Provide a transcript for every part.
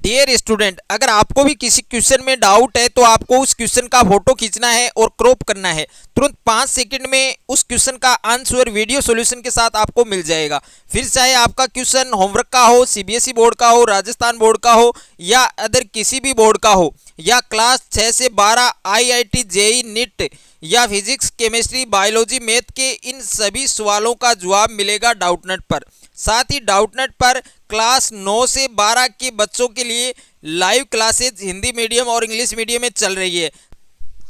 Dear student, अगर आपको भी किसी क्वेश्चन में डाउट है तो आपको उस क्वेश्चन का फोटो खींचना है और क्रॉप करना है। तुरंत 5 सेकंड में उस क्वेश्चन का आंसर वीडियो सॉल्यूशन के साथ आपको मिल जाएगा। फिर चाहे आपका क्वेश्चन होमवर्क का हो, सीबीएसई बोर्ड का हो, राजस्थान बोर्ड का हो या अदर किसी भी बोर्ड का हो, या क्लास 6 से 12 आईआईटी, जेई, नीट या फिजिक्स, केमिस्ट्री, बायोलॉजी, मैथ के इन सभी सवालों का जवाब मिलेगा डाउटनेट पर। साथ ही डाउटनेट पर क्लास 9 से 12 के बच्चों के लिए लाइव क्लासेज हिंदी मीडियम और इंग्लिश मीडियम में चल रही है।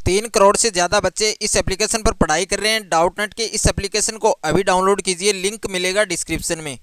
3 करोड़ से ज़्यादा बच्चे इस एप्लीकेशन पर पढ़ाई कर रहे हैं। डाउटनेट के इस एप्लीकेशन को अभी डाउनलोड कीजिए, लिंक मिलेगा डिस्क्रिप्शन में।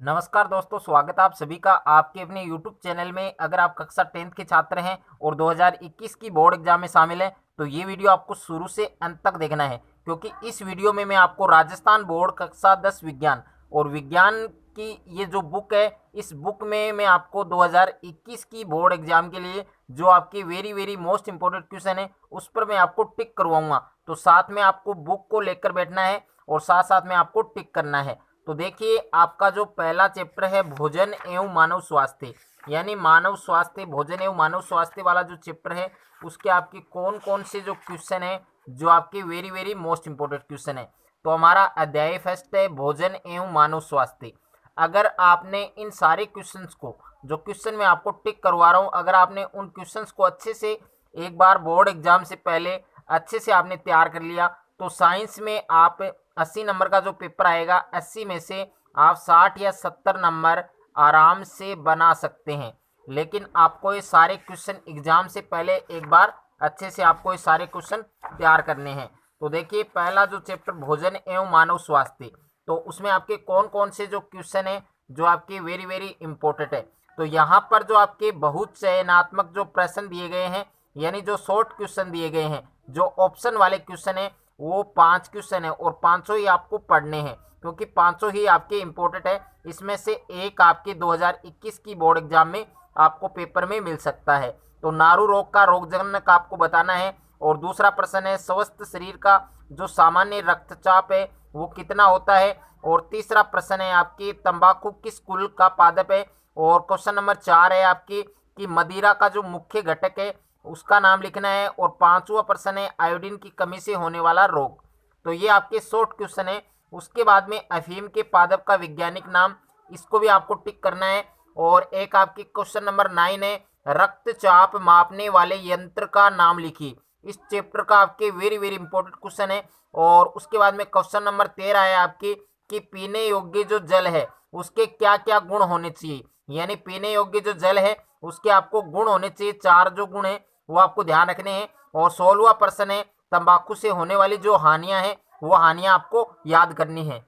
नमस्कार दोस्तों, स्वागत है आप सभी का आपके अपने YouTube चैनल में। अगर आप कक्षा 10th के छात्र हैं और 2021 की बोर्ड एग्जाम में शामिल हैं तो ये वीडियो आपको शुरू से अंत तक देखना है, क्योंकि इस वीडियो में मैं आपको राजस्थान बोर्ड कक्षा 10 विज्ञान और विज्ञान की ये जो बुक है, इस बुक में मैं आपको 2021 की बोर्ड एग्जाम के लिए जो आपके वेरी मोस्ट इंपॉर्टेंट क्वेश्चन है उस पर मैं आपको टिक करवाऊंगा। तो साथ में आपको बुक को लेकर बैठना है और साथ साथ में आपको टिक करना है। तो देखिए, आपका जो पहला चैप्टर है भोजन एवं मानव स्वास्थ्य, यानी मानव स्वास्थ्य, भोजन एवं मानव स्वास्थ्य वाला जो चैप्टर है उसके आपके कौन कौन से जो क्वेश्चन है जो आपके वेरी मोस्ट इंपॉर्टेंट क्वेश्चन है। तो हमारा अध्याय फर्स्ट है भोजन एवं मानव स्वास्थ्य। अगर आपने इन सारे क्वेश्चंस को, जो क्वेश्चन मैं आपको टिक करवा रहा हूँ, अगर आपने उन क्वेश्चंस को अच्छे से एक बार बोर्ड एग्जाम से पहले अच्छे से आपने तैयार कर लिया तो साइंस में आप 80 नंबर का जो पेपर आएगा, 80 में से आप 60 या 70 नंबर आराम से बना सकते हैं। लेकिन आपको ये सारे क्वेश्चन एग्जाम से पहले एक बार अच्छे से आपको ये सारे क्वेश्चन तैयार करने हैं। तो देखिए, पहला जो चैप्टर भोजन एवं मानव स्वास्थ्य, तो उसमें आपके कौन कौन से जो क्वेश्चन है जो आपके वेरी इंपॉर्टेंट है। तो यहाँ पर जो आपके बहुत चयनात्मक जो प्रश्न दिए गए हैं, यानी जो शॉर्ट क्वेश्चन दिए गए हैं, जो ऑप्शन वाले क्वेश्चन है वो 5 क्वेश्चन है और 5 ही आपको पढ़ने हैं, क्योंकि 5 ही आपके इंपॉर्टेंट है। इसमें से एक आपके 2021 की बोर्ड एग्जाम में आपको पेपर में मिल सकता है। तो नारू रोग का रोगजनक आपको बताना है। और दूसरा प्रश्न है स्वस्थ शरीर का जो सामान्य रक्तचाप है वो कितना होता है। और तीसरा प्रश्न है आपकी तंबाकू किस कुल का पादप है। और क्वेश्चन नंबर 4 है आपकी कि मदिरा का जो मुख्य घटक है उसका नाम लिखना है। और 5वां प्रश्न है आयोडीन की कमी से होने वाला रोग। तो ये आपके शॉर्ट क्वेश्चन है। उसके बाद में अफीम के पादप का वैज्ञानिक नाम, इसको भी आपको टिक करना है। और एक आपकी क्वेश्चन नंबर 9 है रक्तचाप मापने वाले यंत्र का नाम लिखिए। इस चैप्टर का आपके वेरी इंपॉर्टेंट क्वेश्चन है। और उसके बाद में क्वेश्चन नंबर 13 है आपकी कि पीने योग्य जो जल है उसके क्या क्या गुण होने चाहिए। यानी पीने योग्य जो जल है उसके आपको गुण होने चाहिए, 4 जो गुण है वो आपको ध्यान रखने हैं। और 16वां प्रश्न है तंबाकू से होने वाली जो हानियां हैं वो हानियां आपको याद करनी है।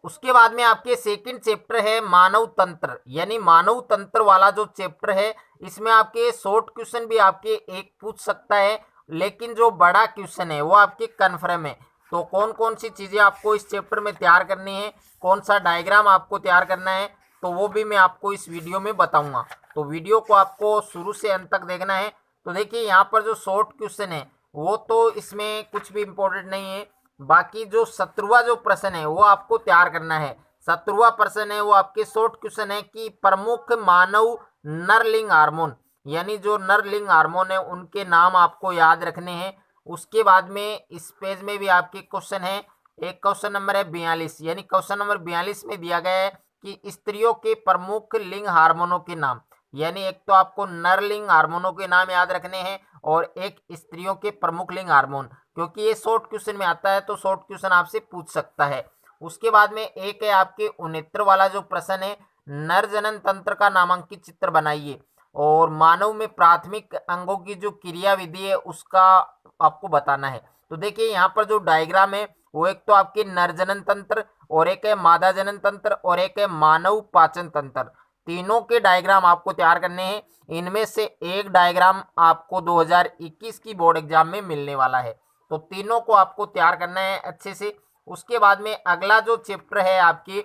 उसके बाद में आपके सेकंड चैप्टर है मानव तंत्र, यानी मानव तंत्र वाला जो चैप्टर है इसमें आपके शॉर्ट क्वेश्चन भी आपके एक पूछ सकता है, लेकिन जो बड़ा क्वेश्चन है वो आपके कन्फर्म है। तो कौन कौन सी चीजें आपको इस चैप्टर में तैयार करनी है, कौन सा डायग्राम आपको तैयार करना है, तो वो भी मैं आपको इस वीडियो में बताऊंगा। तो वीडियो को आपको शुरू से अंत तक देखना है। तो देखिए, यहाँ पर जो शॉर्ट क्वेश्चन है वो तो इसमें कुछ भी इंपॉर्टेंट नहीं है। बाकी जो 17वां जो प्रश्न है वो आपको तैयार करना है। 17वां प्रश्न है वो आपके शॉर्ट क्वेश्चन है कि प्रमुख मानव नरलिंग हार्मोन, यानी जो नरलिंग हार्मोन है उनके नाम आपको याद रखने हैं। उसके बाद में इस पेज में भी आपके क्वेश्चन है। एक क्वेश्चन नंबर है 42, यानी क्वेश्चन नंबर 42 में दिया गया है कि स्त्रियों के प्रमुख लिंग हार्मोनों के नाम, यानी एक तो आपको नरलिंग हार्मोनों के नाम याद रखने हैं और एक स्त्रियों के प्रमुख लिंग हार्मोन, क्योंकि ये शॉर्ट क्वेश्चन में आता है तो शॉर्ट क्वेश्चन आपसे पूछ सकता है। उसके बाद में एक है आपके 69 वाला जो प्रश्न है नर जनन तंत्र का नामांकित चित्र बनाइए और मानव में प्राथमिक अंगों की जो क्रिया विधि है उसका आपको बताना है। तो देखिए, यहाँ पर जो डायग्राम है वो एक तो आपके नर जनन तंत्र और एक है मादा जनन तंत्र और एक है मानव पाचन तंत्र, तीनों के डायग्राम आपको तैयार करने हैं। इनमें से एक डायग्राम आपको 2021 की बोर्ड एग्जाम में मिलने वाला है, तो तीनों को आपको तैयार करना है अच्छे से। उसके बाद में अगला जो चैप्टर है आपके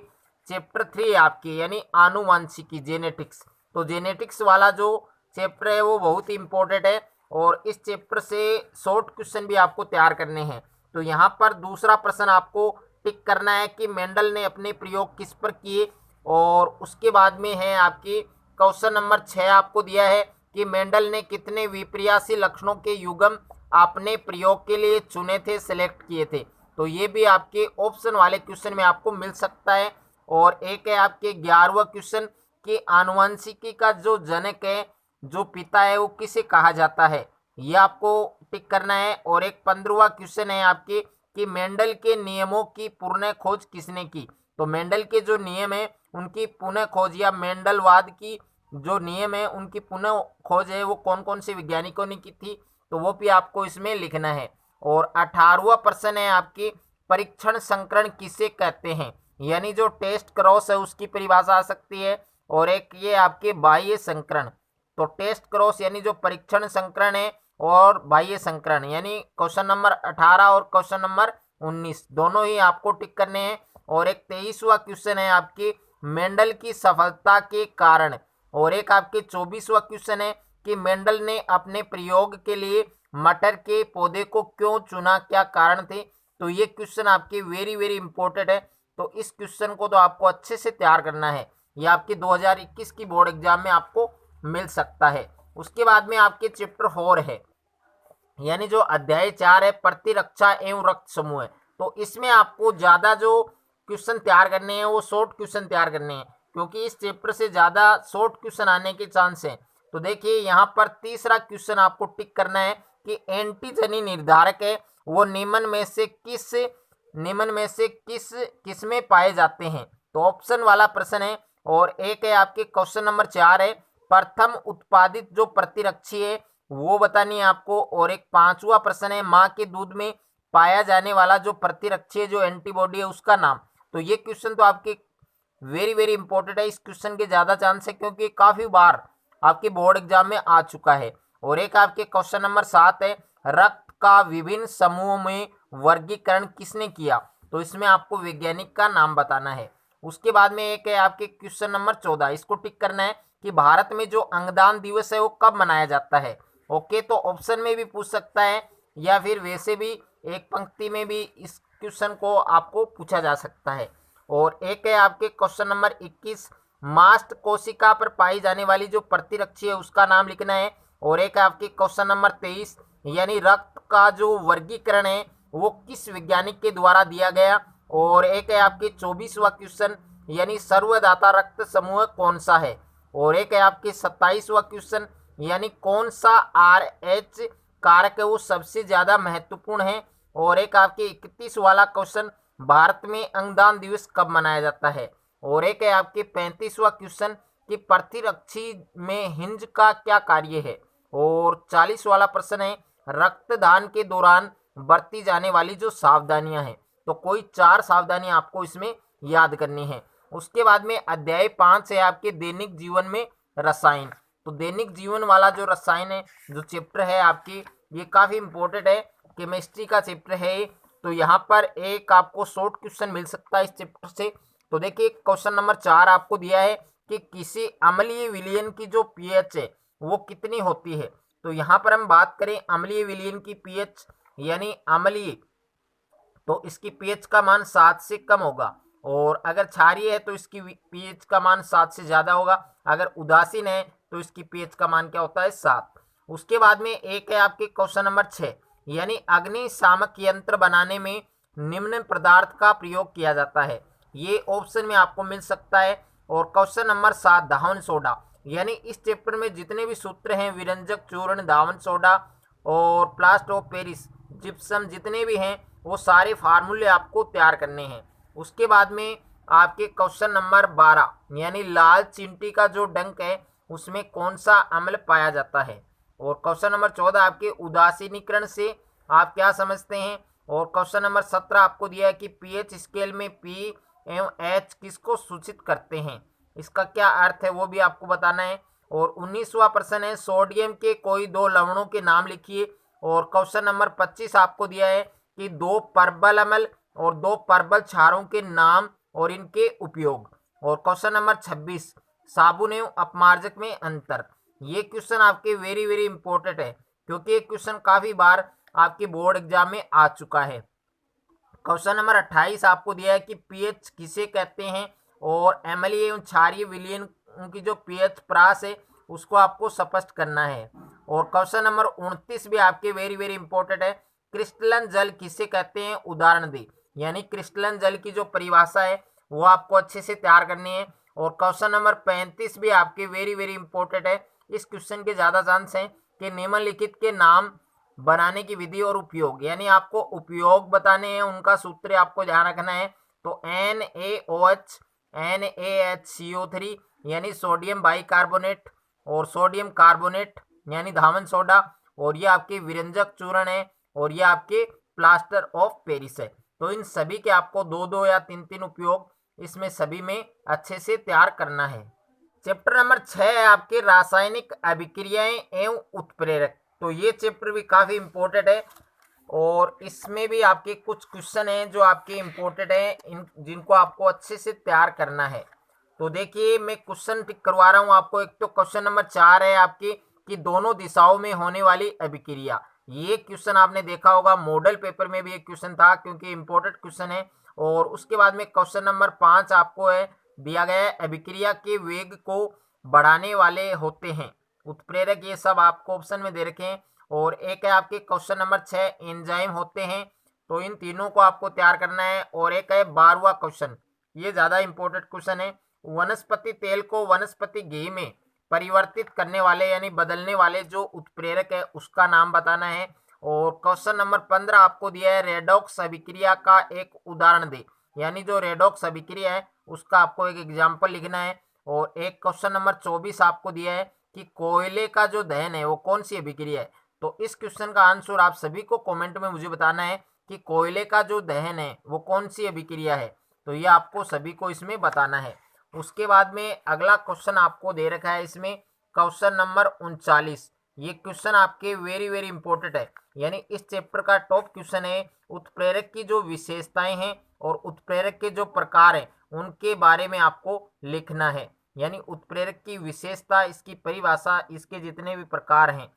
चैप्टर 3 आपके, यानी आनुवांशिकी, जेनेटिक्स। तो जेनेटिक्स वाला जो चैप्टर है वो बहुत ही इंपॉर्टेंट है और इस चैप्टर से शॉर्ट क्वेश्चन भी आपको तैयार करने हैं। तो यहाँ पर दूसरा प्रश्न आपको टिक करना है कि मेंडल ने अपने प्रयोग किस पर किए। और उसके बाद में है आपकी क्वेश्चन नंबर 6 आपको दिया है कि मेंडल ने कितने विपर्यासी लक्षणों के युग्म अपने प्रयोग के लिए चुने थे, सिलेक्ट किए थे। तो ये भी आपके ऑप्शन वाले क्वेश्चन में आपको मिल सकता है। और एक है आपके 11वां क्वेश्चन कि आनुवंशिकी का जो जनक है, जो पिता है, वो किसे कहा जाता है, ये आपको टिक करना है। और एक 15वां क्वेश्चन है आपके कि मेंडल के नियमों की पुनः खोज किसने की। तो मेंडल के जो नियम है उनकी पुनः खोज या मेंडलवाद की जो नियम है उनकी पुनः खोज है वो कौन कौन से वैज्ञानिकों ने की थी, तो वो भी आपको इसमें लिखना है। और 18वां प्रश्न है आपकी परीक्षण संकरण किसे कहते हैं, यानी जो टेस्ट क्रॉस है उसकी परिभाषा आ सकती है। और एक ये आपके बाह्य संकरण, तो टेस्ट क्रॉस यानी जो परीक्षण संकरण है और बाह्य संकरण, यानी क्वेश्चन नंबर 18 और क्वेश्चन नंबर 19 दोनों ही आपको टिक करने हैं। और एक 23वां क्वेश्चन है आपकी मेंडल की सफलता के कारण। और एक आपके 24वां क्वेश्चन है कि मेंडल ने अपने प्रयोग के लिए मटर के पौधे को क्यों चुना, क्या कारण थे। तो ये क्वेश्चन आपके वेरी वेरी इंपॉर्टेंट है। तो इस क्वेश्चन को तो आपको अच्छे से तैयार करना है, ये आपके 2021 की बोर्ड एग्जाम में आपको मिल सकता है। उसके बाद में आपके चैप्टर 4 है, यानी जो अध्याय 4 है प्रतिरक्षा एवं रक्त समूह है। तो इसमें आपको ज्यादा जो क्वेश्चन तैयार करने हैं वो शॉर्ट क्वेश्चन तैयार करने हैं, क्योंकि इस चैप्टर से ज्यादा शॉर्ट क्वेश्चन आने के चांस हैं। तो देखिए यहाँ पर तीसरा क्वेश्चन आपको टिक करना है कि एंटीजनी निर्धारक है वो निम्न में से किस में पाए जाते हैं। तो ऑप्शन वाला प्रश्न है। और एक है आपके क्वेश्चन नंबर 4 है प्रथम उत्पादित जो प्रतिरक्षी है वो बतानी है आपको। और एक 5वां प्रश्न है माँ के दूध में पाया जाने वाला जो प्रतिरक्षी है, जो एंटीबॉडी है, उसका नाम। तो ये क्वेश्चन तो आपके वेरी वेरी इंपॉर्टेंट है। इस क्वेश्चन के ज्यादा चांस है क्योंकि काफी बार आपके बोर्ड एग्जाम में आ चुका है। और एक आपके क्वेश्चन नंबर 7 है रक्त का विभिन्न समूहों में वर्गीकरण किसने किया। तो इसमें आपको वैज्ञानिक का नाम बताना है। उसके बाद में एक है आपके क्वेश्चन नंबर 14, इसको टिक करना है कि भारत में जो अंगदान दिवस है वो कब मनाया जाता है। ओके, तो ऑप्शन में भी पूछ सकता है या फिर वैसे भी एक पंक्ति में भी इस क्वेश्चन को आपको पूछा जा सकता है। और एक है आपके क्वेश्चन नंबर 21 मास्ट कोशिका पर पाई जाने वाली जो प्रतिरक्षी है उसका नाम लिखना है। और एक है आपके क्वेश्चन नंबर 23 यानी रक्त का जो वर्गीकरण है वो किस वैज्ञानिक के द्वारा दिया गया। और एक है आपके 24वां क्वेश्चन यानी सर्वदाता रक्त समूह कौन सा है। और एक है आपके 27वां क्वेश्चन यानी कौन सा RH कारक है वो सबसे ज्यादा महत्वपूर्ण है। और एक आपके 31 वाला क्वेश्चन भारत में अंगदान दिवस कब मनाया जाता है। और एक है आपके 35वां क्वेश्चन कि प्रतिरक्षी में हिंज का क्या कार्य है। और 40 वाला प्रश्न है रक्तदान के दौरान बरती जाने वाली जो सावधानियां हैं। तो कोई 4 सावधानियां आपको इसमें याद करनी है। उसके बाद में अध्याय 5 है आपके दैनिक जीवन में रसायन। तो दैनिक जीवन वाला जो रसायन है जो चैप्टर है आपकी, ये काफी इंपॉर्टेंट है, केमिस्ट्री का चैप्टर है। तो यहाँ पर एक आपको शॉर्ट क्वेश्चन मिल सकता है इस चैप्टर से। तो देखिए क्वेश्चन नंबर 4 आपको दिया है कि किसी अम्लीय विलयन की जो पीएच है वो कितनी होती है। तो यहाँ पर हम बात करें अम्लीय विलयन की पीएच यानी अम्लीय, तो इसकी पीएच का मान 7 से कम होगा। और अगर क्षारीय है तो इसकी पीएच का मान 7 से ज्यादा होगा। अगर उदासीन है तो इसकी पीएच का मान क्या होता है, 7। उसके बाद में एक है आपके क्वेश्चन नंबर 6 यानी अग्निशामक यंत्र बनाने में निम्न पदार्थ का प्रयोग किया जाता है। ये ऑप्शन में आपको मिल सकता है। और क्वेश्चन नंबर 7 धावन सोडा, यानी इस चैप्टर में जितने भी सूत्र हैं विरंजक चूर्ण, धावन सोडा और प्लास्ट ऑफ पेरिस, जिप्सम, जितने भी हैं वो सारे फार्मूले आपको तैयार करने हैं। उसके बाद में आपके क्वेश्चन नंबर 12 यानी लाल चींटी का जो डंक है उसमें कौन सा अम्ल पाया जाता है। और क्वेश्चन नंबर 14 आपके उदासीनीकरण से आप क्या समझते हैं। और क्वेश्चन नंबर 17 आपको दिया है कि पीएच स्केल में पी एवं एच किसको सूचित करते हैं, इसका क्या अर्थ है वो भी आपको बताना है। और 19वां प्रश्न है सोडियम के कोई 2 लवणों के नाम लिखिए। और क्वेश्चन नंबर 25 आपको दिया है कि 2 परबल अम्ल और 2 परबल क्षारों के नाम और इनके उपयोग। और क्वेश्चन नंबर 26 साबुन एवं अपमार्जक में अंतर। ये क्वेश्चन आपके वेरी वेरी इंपॉर्टेंट है क्योंकि ये क्वेश्चन काफी बार आपके बोर्ड एग्जाम में आ चुका है। क्वेश्चन नंबर 28 आपको दिया है कि पीएच किसे कहते हैं और अम्लीय एवं क्षारीय विलयन उनकी जो पीएच प्रास है उसको आपको स्पष्ट करना है। और क्वेश्चन नंबर 29 भी आपके वेरी वेरी इंपॉर्टेंट है। क्रिस्टलन जल किसे कहते हैं, उदाहरण दे। यानी क्रिस्टलन जल की जो परिभाषा है वो आपको अच्छे से तैयार करनी है। और क्वेश्चन नंबर 35 भी आपके वेरी वेरी इंपॉर्टेंट है। इस क्वेश्चन के ज्यादा चांस हैं कि निम्नलिखित के नाम बनाने की विधि और उपयोग, यानी आपको उपयोग बताने हैं, उनका सूत्र आपको ध्यान रखना है। तो NaOH NaHCO3 यानी सोडियम बाइकार्बोनेट, और सोडियम कार्बोनेट यानी धावन सोडा, और ये आपके विरंजक चूर्ण है, और ये आपके प्लास्टर ऑफ पेरिस है। तो इन सभी के आपको दो दो या तीन तीन उपयोग इसमें सभी में अच्छे से तैयार करना है। चैप्टर नंबर 6 है आपके रासायनिक अभिक्रियाएं एवं उत्प्रेरक। तो ये चैप्टर भी काफी इंपॉर्टेंट है, और इसमें भी आपके कुछ क्वेश्चन हैं जो आपके इंपॉर्टेंट हैं, इन जिनको आपको अच्छे से तैयार करना है। तो देखिए मैं क्वेश्चन टिक करवा रहा हूँ आपको। एक तो क्वेश्चन नंबर 4 है आपकी कि दोनों दिशाओं में होने वाली अभिक्रिया। ये क्वेश्चन आपने देखा होगा, मॉडल पेपर में भी एक क्वेश्चन था क्योंकि इंपॉर्टेंट क्वेश्चन है। और उसके बाद में क्वेश्चन नंबर 5 आपको है दिया गया है अभिक्रिया के वेग को बढ़ाने वाले होते हैं उत्प्रेरक। ये सब आपको ऑप्शन में दे रखे हैं। और एक है आपके क्वेश्चन नंबर 6 एंजाइम होते हैं। तो इन तीनों को आपको तैयार करना है। और एक है 12वां क्वेश्चन, ये ज्यादा इंपॉर्टेंट क्वेश्चन है, वनस्पति तेल को वनस्पति घी में परिवर्तित करने वाले यानी बदलने वाले जो उत्प्रेरक है उसका नाम बताना है। और क्वेश्चन नंबर 15 आपको दिया है रेडॉक्स अभिक्रिया का एक उदाहरण दे, यानी जो रेडॉक्स अभिक्रिया है उसका आपको एक एग्जाम्पल लिखना है। और एक क्वेश्चन नंबर 24 आपको दिया है कि कोयले का जो दहन है वो कौन सी अभिक्रिया है। तो इस क्वेश्चन का आंसर आप सभी को कमेंट में मुझे बताना है कि कोयले का जो दहन है वो कौन सी अभिक्रिया है। तो ये आपको सभी को इसमें बताना है। उसके बाद में अगला क्वेश्चन आपको दे रखा है इसमें क्वेश्चन नंबर 39। ये क्वेश्चन आपके वेरी वेरी इंपॉर्टेंट है, यानी इस चैप्टर का टॉप क्वेश्चन है। उत्प्रेरक की जो विशेषताएं हैं और उत्प्रेरक के जो प्रकार हैं उनके बारे में आपको लिखना है। यानी उत्प्रेरक की विशेषता, इसकी परिभाषा, इसके जितने भी प्रकार हैं,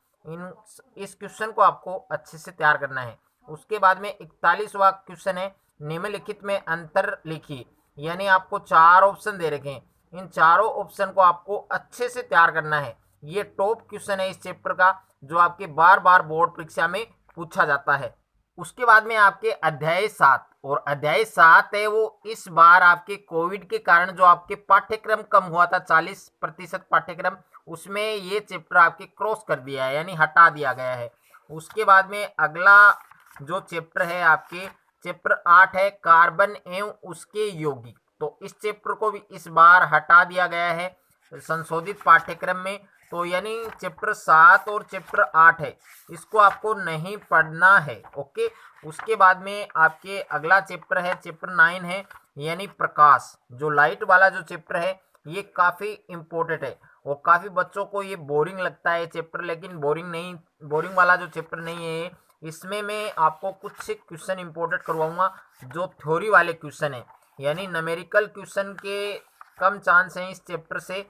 इस क्वेश्चन को आपको अच्छे से तैयार करना है। उसके बाद में 41वां क्वेश्चन है निम्नलिखित में अंतर लिखिए। यानी आपको 4 ऑप्शन दे रखे हैं, इन चारों ऑप्शन को आपको अच्छे से तैयार करना है। ये टॉप क्वेश्चन है इस चैप्टर का जो आपके बार बार बोर्ड परीक्षा में पूछा जाता है। उसके बाद में आपके अध्याय 7, और अध्याय 7 है वो इस बार आपके कोविड के कारण जो आपके पाठ्यक्रम कम हुआ था 40% पाठ्यक्रम, उसमें ये चैप्टर आपके क्रॉस कर दिया है यानी हटा दिया गया है। उसके बाद में अगला जो चैप्टर है आपके चैप्टर 8 है कार्बन एवं उसके यौगिक। तो इस चैप्टर को भी इस बार हटा दिया गया है संशोधित पाठ्यक्रम में। तो यानी चैप्टर 7 और चैप्टर 8 है, इसको आपको नहीं पढ़ना है। ओके। उसके बाद में आपके अगला चैप्टर है चैप्टर 9 है यानी प्रकाश। जो लाइट वाला जो चैप्टर है ये काफी इंपॉर्टेंट है, और काफी बच्चों को ये बोरिंग लगता है चैप्टर, लेकिन बोरिंग वाला जो चैप्टर नहीं है। इसमें मैं आपको कुछ क्वेश्चन इंपॉर्टेंट करवाऊंगा जो थ्योरी वाले क्वेश्चन है, यानी न्यूमेरिकल क्वेश्चन के कम चांस हैं इस चैप्टर से।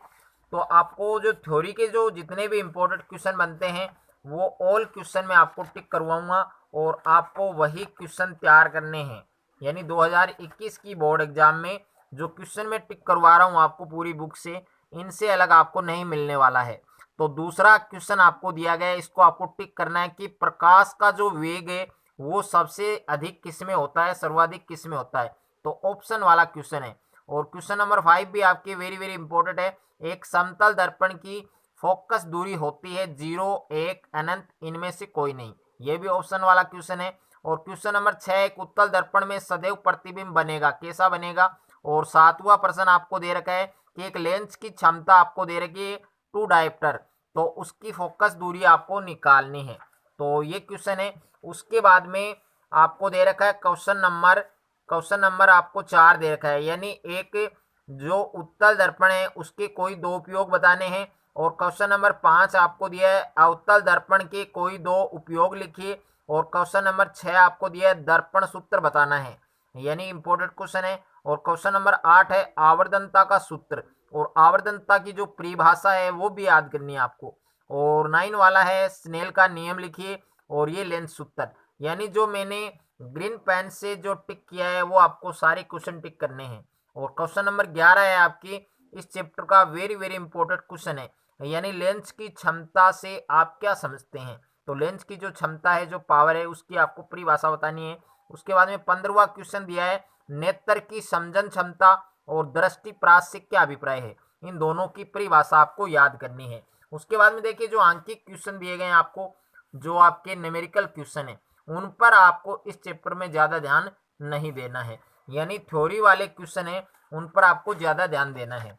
तो आपको जो थ्योरी के जो जितने भी इंपॉर्टेंट क्वेश्चन बनते हैं वो ऑल क्वेश्चन में आपको टिक करवाऊंगा, और आपको वही क्वेश्चन तैयार करने हैं। यानी 2021 की बोर्ड एग्जाम में जो क्वेश्चन मैं टिक करवा रहा हूँ आपको पूरी बुक से, इनसे अलग आपको नहीं मिलने वाला है। तो दूसरा क्वेश्चन आपको दिया गया है, इसको आपको टिक करना है कि प्रकाश का जो वेग है वो सबसे अधिक किस में होता है, सर्वाधिक किस में होता है। तो ऑप्शन वाला क्वेश्चन है। और क्वेश्चन नंबर 5 भी आपके वेरी वेरी इंपॉर्टेंट है। एक समतल दर्पण की फोकस दूरी होती है 0, 1, अनंत, इनमें से कोई नहीं। ये भी ऑप्शन वाला क्वेश्चन है। और क्वेश्चन नंबर 6 एक उत्तल दर्पण में सदैव प्रतिबिंब बनेगा, कैसा बनेगा। और 7वां प्रश्न आपको दे रखा है कि एक लेंस की क्षमता आपको दे रखी है 2 डायोप्टर, तो उसकी फोकस दूरी आपको निकालनी है। तो ये क्वेश्चन है। उसके बाद में आपको दे रखा है क्वेश्चन नंबर आपको 4 दे रखा है, यानी एक जो उत्तल दर्पण है उसके कोई 2 उपयोग बताने हैं। और क्वेश्चन नंबर 5 आपको दिया है अवतल दर्पण के कोई 2 उपयोग लिखिए। और क्वेश्चन नंबर 6 आपको दिया है दर्पण सूत्र बताना है, यानी इंपॉर्टेंट क्वेश्चन है। और क्वेश्चन नंबर 8 है आवर्धनता का सूत्र, और आवर्धनता की जो परिभाषा है वो भी याद करनी है आपको। और 9 वाला है स्नेल का नियम लिखिए, और ये लेंस सूत्र। यानी जो मैंने ग्रीन पेन से जो टिक किया है वो आपको सारे क्वेश्चन टिक करने हैं। और क्वेश्चन नंबर 11 है आपकी इस चैप्टर का वेरी वेरी इंपॉर्टेंट क्वेश्चन है, यानी लेंस की क्षमता से आप क्या समझते हैं। तो लेंस की जो क्षमता है, जो पावर है, उसकी आपको परिभाषा बतानी है। उसके बाद में 15वां क्वेश्चन दिया है, नेत्र की समझन क्षमता और दृष्टि प्रास से क्या अभिप्राय है। इन दोनों की परिभाषा आपको याद करनी है। उसके बाद में देखिए जो आंकिक क्वेश्चन दिए गए हैं आपको, जो आपके न्यूमेरिकल क्वेश्चन है, उन पर आपको इस चैप्टर में ज्यादा ध्यान नहीं देना है, यानी थ्योरी वाले क्वेश्चन है उन पर आपको ज्यादा ध्यान देना है।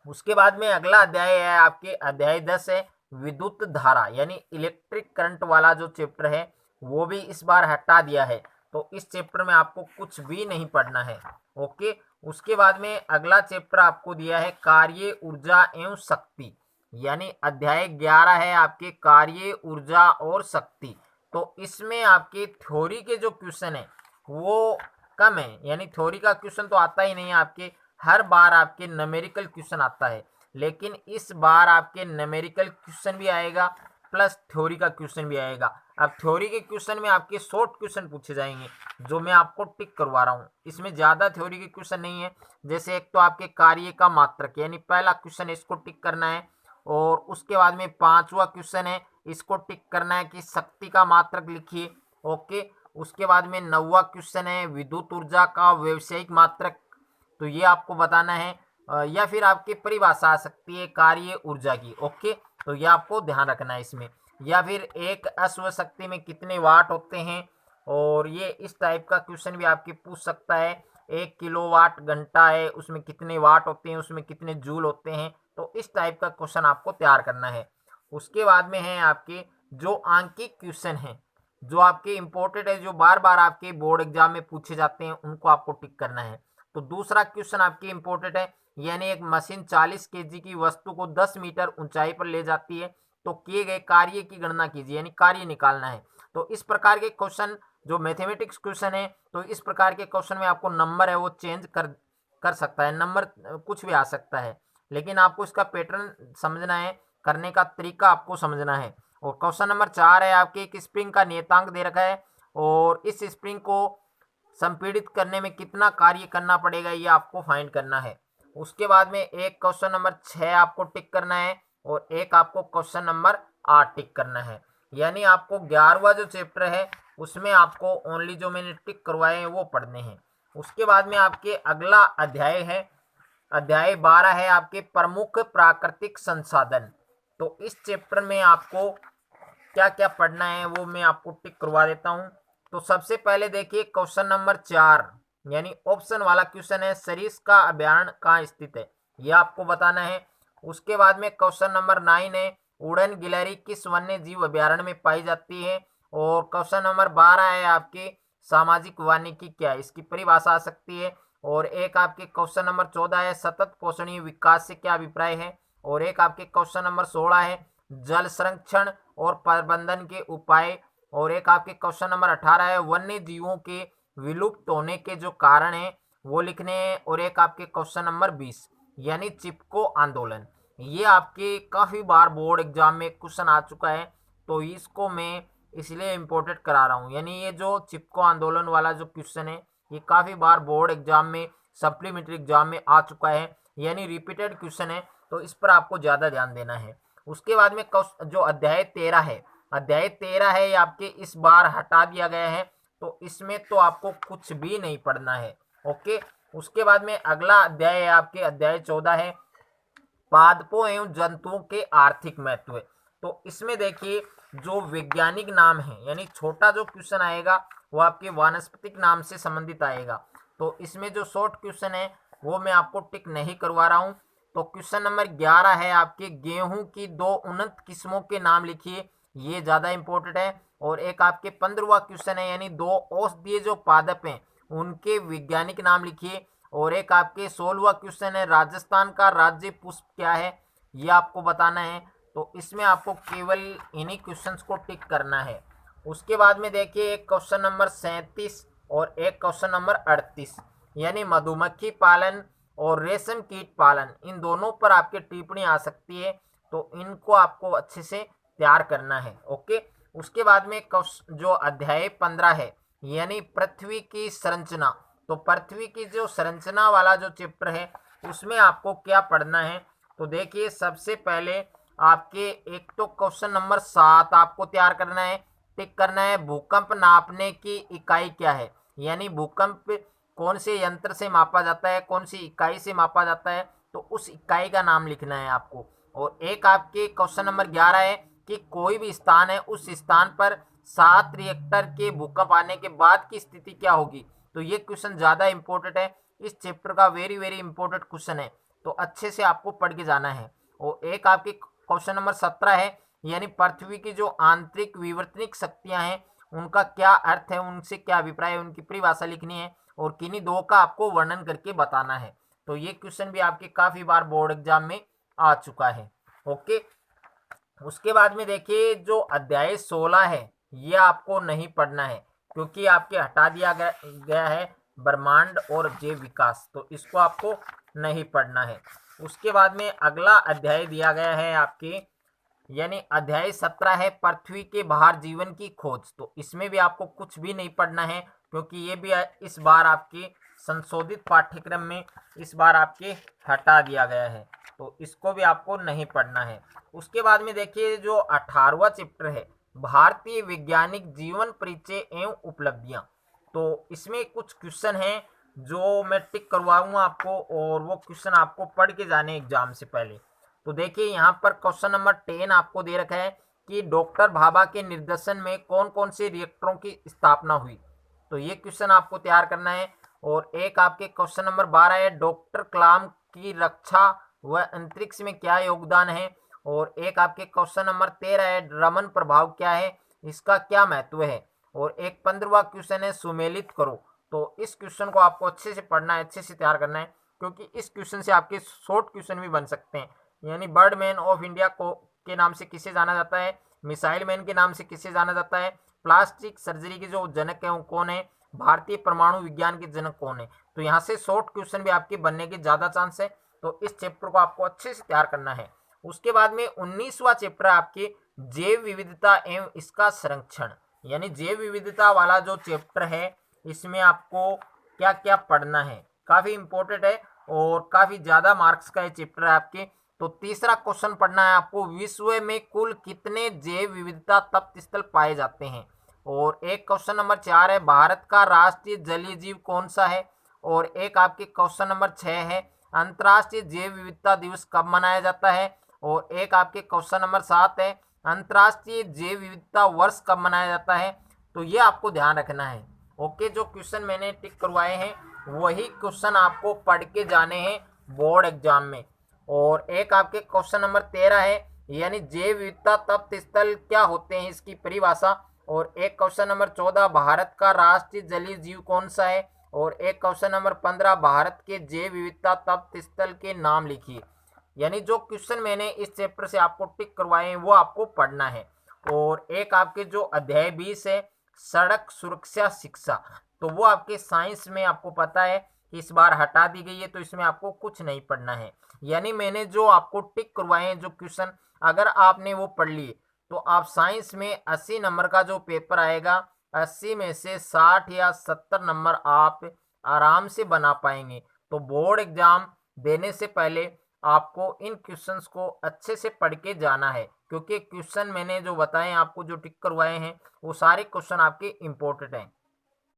उसके बाद में अगला अध्याय है आपके अध्याय 10 है विद्युत धारा, यानी इलेक्ट्रिक करंट वाला जो चैप्टर है वो भी इस बार हटा दिया है। तो इस चैप्टर में आपको कुछ भी नहीं पढ़ना है। ओके, उसके बाद में अगला चैप्टर आपको दिया है कार्य ऊर्जा एवं शक्ति, यानी अध्याय 11 है आपके कार्य ऊर्जा और शक्ति। तो इसमें आपके थ्योरी के जो क्वेश्चन है वो कम है, यानी थ्योरी का क्वेश्चन तो आता ही नहीं है आपके, हर बार आपके न्यूमेरिकल क्वेश्चन आता है। लेकिन इस बार आपके न्यूमेरिकल क्वेश्चन भी आएगा प्लस थ्योरी का क्वेश्चन भी आएगा। अब थ्योरी के क्वेश्चन में आपके शॉर्ट क्वेश्चन पूछे जाएंगे जो मैं आपको टिक करवा रहा हूँ, इसमें ज्यादा थ्योरी के क्वेश्चन नहीं है। जैसे एक तो आपके कार्य का मात्रक, यानी पहला क्वेश्चन है, इसको टिक करना है। और उसके बाद में 5वां क्वेश्चन है, इसको टिक करना है कि शक्ति का मात्रक लिखिए। ओके, उसके बाद में 9वां क्वेश्चन है विद्युत ऊर्जा का व्यवसायिक मात्रक, तो ये आपको बताना है। या फिर आपकी परिभाषा आ सकती है कार्य ऊर्जा की। ओके, तो ये आपको ध्यान रखना है इसमें। या फिर एक अश्व शक्ति में कितने वाट होते हैं, और ये इस टाइप का क्वेश्चन भी आपके पूछ सकता है। 1 किलोवाट घंटा है, उसमें कितने वाट होते हैं, उसमें कितने जूल होते हैं। तो इस टाइप का क्वेश्चन आपको तैयार करना है। उसके बाद में है आपके जो आंकिक क्वेश्चन है, जो आपके इंपॉर्टेंट है, जो बार बार आपके बोर्ड एग्जाम में पूछे जाते हैं, उनको आपको टिक करना है। तो दूसरा क्वेश्चन आपके इंपॉर्टेंट है, यानी एक मशीन 40 केजी की वस्तु को 10 मीटर ऊंचाई पर ले जाती है, तो किए गए कार्य की गणना कीजिए, यानी कार्य निकालना है। तो इस प्रकार के क्वेश्चन जो मैथमेटिक्स क्वेश्चन है, तो इस प्रकार के क्वेश्चन में आपको नंबर है वो चेंज कर सकता है, नंबर कुछ भी आ सकता है, लेकिन आपको इसका पैटर्न समझना है, करने का तरीका आपको समझना है। और क्वेश्चन नंबर 4 है आपके एक स्प्रिंग का नियतांक दे रखा है, और इस स्प्रिंग को संपीड़ित करने में कितना कार्य करना पड़ेगा ये आपको फाइंड करना है। उसके बाद में एक क्वेश्चन नंबर 6 आपको टिक करना है, और एक आपको क्वेश्चन नंबर 8 टिक करना है। यानी आपको 11वां जो चैप्टर है उसमें आपको ओनली जो मैंने टिक करवाए हैं वो पढ़ने हैं। उसके बाद में आपके अगला अध्याय है अध्याय 12 है आपके प्रमुख प्राकृतिक संसाधन। तो इस चैप्टर में आपको क्या क्या पढ़ना है वो मैं आपको टिक करवा देता हूं। तो सबसे पहले देखिए क्वेश्चन नंबर 4, यानी ऑप्शन वाला क्वेश्चन है, सरिस का अभयारण्य कहाँ स्थित है, यह आपको बताना है। उसके बाद में क्वेश्चन नंबर 9 है उड़न गिलहरी किस वन्य जीव अभयारण्य में पाई जाती है। और क्वेश्चन नंबर 12 है आपके सामाजिक वानिकी क्या है, इसकी परिभाषा आ सकती है। और एक आपके क्वेश्चन नंबर 14 है सतत पोषणीय विकास से क्या अभिप्राय है। और एक आपके क्वेश्चन नंबर 16 है जल संरक्षण और प्रबंधन के उपाय। और एक आपके क्वेश्चन नंबर 18 है वन्य जीवों के विलुप्त होने के जो कारण है वो लिखने हैं। और एक आपके क्वेश्चन नंबर 20 यानी चिपको आंदोलन, ये आपके काफी बार बोर्ड एग्जाम में क्वेश्चन आ चुका है, तो इसको मैं इसलिए इम्पोर्टेंट करा रहा हूँ। यानी ये जो चिपको आंदोलन वाला जो क्वेश्चन है ये काफी बार बोर्ड एग्जाम में सप्लीमेंट्री एग्जाम में आ चुका है, यानी रिपीटेड क्वेश्चन है, तो इस पर आपको ज्यादा ध्यान देना है। उसके बाद में जो अध्याय 13 है, अध्याय 13 है ये आपके इस बार हटा दिया गया है, तो इसमें तो आपको कुछ भी नहीं पढ़ना है। ओके, उसके बाद में अगला अध्याय है आपके अध्याय 14 है पादपों एवं जंतुओं के आर्थिक महत्व। तो इसमें देखिए जो वैज्ञानिक नाम है, यानी छोटा जो क्वेश्चन आएगा वो आपके वानस्पतिक नाम से संबंधित आएगा। तो इसमें जो शॉर्ट क्वेश्चन है वो मैं आपको टिक नहीं करवा रहा हूँ। तो क्वेश्चन नंबर 11 है आपके गेहूं की 2 उन्नत किस्मों के नाम लिखिए, ये ज्यादा इंपॉर्टेंट है। और एक आपके 15वां क्वेश्चन है यानी 2 औषधीय जो पादप हैं उनके वैज्ञानिक नाम लिखिए। और एक आपके 16वां क्वेश्चन है राजस्थान का राज्य पुष्प क्या है, ये आपको बताना है। तो इसमें आपको केवल इन्हीं क्वेश्चंस को टिक करना है। उसके बाद में देखिए एक क्वेश्चन नंबर 37 और एक क्वेश्चन नंबर 38, यानी मधुमक्खी पालन और रेशम कीट पालन, इन दोनों पर आपके टिप्पणी आ सकती है, तो इनको आपको अच्छे से तैयार करना है। ओके, उसके बाद में जो अध्याय 15 है यानी पृथ्वी की संरचना, तो पृथ्वी की जो संरचना वाला जो चैप्टर है उसमें आपको क्या पढ़ना है, तो देखिए सबसे पहले आपके एक तो क्वेश्चन नंबर 7 आपको तैयार करना है, टिक करना है भूकंप नापने की इकाई क्या है, यानी भूकंप कौन से यंत्र से मापा जाता है, कौन सी इकाई से मापा जाता है, तो उस इकाई का नाम लिखना है आपको। और एक आपके क्वेश्चन नंबर 11 है कि कोई भी स्थान है, उस स्थान पर 7 रिएक्टर के भूकंप आने के बाद की स्थिति क्या होगी। तो ये क्वेश्चन ज़्यादा इंपॉर्टेंट है, इस चैप्टर का वेरी वेरी इंपॉर्टेंट क्वेश्चन है, तो अच्छे से आपको पढ़ के जाना है। और एक आपके क्वेश्चन नंबर 17 है, यानी पृथ्वी की जो आंतरिक विवर्तनिक शक्तियां हैं उनका क्या अर्थ है, उनसे क्या अभिप्राय है, उनकी परिभाषा लिखनी है और किन्हीं दो का आपको वर्णन करके बताना है। तो ये क्वेश्चन भी आपके काफी बार बोर्ड एग्जाम में आ चुका है। ओके, उसके बाद में देखिए जो अध्याय 16 है ये आपको नहीं पढ़ना है, क्योंकि आपके हटा दिया गया है ब्रह्मांड और जैव विकास, तो इसको आपको नहीं पढ़ना है। उसके बाद में अगला अध्याय दिया गया है आपके, यानी अध्याय 17 है पृथ्वी के बाहर जीवन की खोज, तो इसमें भी आपको कुछ भी नहीं पढ़ना है, क्योंकि ये भी इस बार आपके संशोधित पाठ्यक्रम में इस बार आपके हटा दिया गया है, तो इसको भी आपको नहीं पढ़ना है। उसके बाद में देखिए जो 18वां चैप्टर है भारतीय वैज्ञानिक जीवन परिचय एवं उपलब्धियां, तो इसमें कुछ क्वेश्चन हैं जो मैं टिक करवाऊंगा आपको, और वो क्वेश्चन आपको पढ़ के जाने एग्जाम से पहले। तो देखिए यहाँ पर क्वेश्चन नंबर 10 आपको दे रखा है कि डॉक्टर भाभा के निर्देशन में कौन कौन से रिएक्टरों की स्थापना हुई, तो ये क्वेश्चन आपको तैयार करना है। और एक आपके क्वेश्चन नंबर 12 है डॉक्टर कलाम की रक्षा व अंतरिक्ष में क्या योगदान है। और एक आपके क्वेश्चन नंबर 13 है रमन प्रभाव क्या है, इसका क्या महत्व है। और एक 15वां क्वेश्चन है सुमेलित करो, तो इस क्वेश्चन को आपको अच्छे से पढ़ना है, अच्छे से तैयार करना है, क्योंकि इस क्वेश्चन से आपके शॉर्ट क्वेश्चन भी बन सकते हैं। यानी बर्ड मैन ऑफ इंडिया को के नाम से किसे जाना जाता है, मिसाइल मैन के नाम से किसे जाना जाता है, प्लास्टिक सर्जरी के जो जनक है वो कौन है, भारतीय परमाणु विज्ञान के जनक कौन है। तो यहाँ से शॉर्ट क्वेश्चन भी आपके बनने के ज्यादा चांस है, तो इस चैप्टर को आपको अच्छे से तैयार करना है। उसके बाद में 19वां चैप्टर आपके जैव विविधता एवं इसका संरक्षण, यानी जैव विविधता वाला जो चैप्टर है इसमें आपको क्या क्या पढ़ना है, काफी इंपॉर्टेंट है और काफी ज्यादा मार्क्स का ये चैप्टर है आपके। तो तीसरा क्वेश्चन पढ़ना है आपको विश्व में कुल कितने जैव विविधता तप्त स्थल पाए जाते हैं। और एक क्वेश्चन नंबर 4 है भारत का राष्ट्रीय जलीय जीव कौन सा है। और एक आपके क्वेश्चन नंबर 6 है अंतर्राष्ट्रीय जैव विविधता दिवस कब मनाया जाता है। और एक आपके क्वेश्चन नंबर 7 है अंतर्राष्ट्रीय जैव विविधता वर्ष कब मनाया जाता है। तो ये आपको ध्यान रखना है। ओके, जो क्वेश्चन मैंने टिक करवाए हैं वही क्वेश्चन आपको पढ़ के जाने हैं बोर्ड एग्जाम में। और एक आपके क्वेश्चन नंबर 13 है यानी जैव विविधता तप्त स्थल क्या होते हैं, इसकी परिभाषा। और एक क्वेश्चन नंबर 14 भारत का राष्ट्रीय जलीय जीव कौन सा है। और एक क्वेश्चन नंबर 15 भारत के जैव विविधता तप्त स्थल के नाम लिखिए। यानी जो क्वेश्चन मैंने इस चैप्टर से आपको टिक करवाए हैं वो आपको पढ़ना है। और एक आपके जो अध्याय 20 है सड़क सुरक्षा शिक्षा, तो वो आपके साइंस में आपको पता है कि इस बार हटा दी गई है, तो इसमें आपको कुछ नहीं पढ़ना है। यानी मैंने जो आपको टिक करवाए हैं जो क्वेश्चन अगर आपने वो पढ़ लिए तो आप साइंस में 80 नंबर का जो पेपर आएगा 80 में से 60 या 70 नंबर आप आराम से बना पाएंगे। तो बोर्ड एग्जाम देने से पहले आपको इन क्वेश्चंस को अच्छे से पढ़ के जाना है, क्योंकि क्वेश्चन मैंने जो बताए आपको जो टिक करवाए हैं वो सारे क्वेश्चन आपके इंपॉर्टेंट हैं।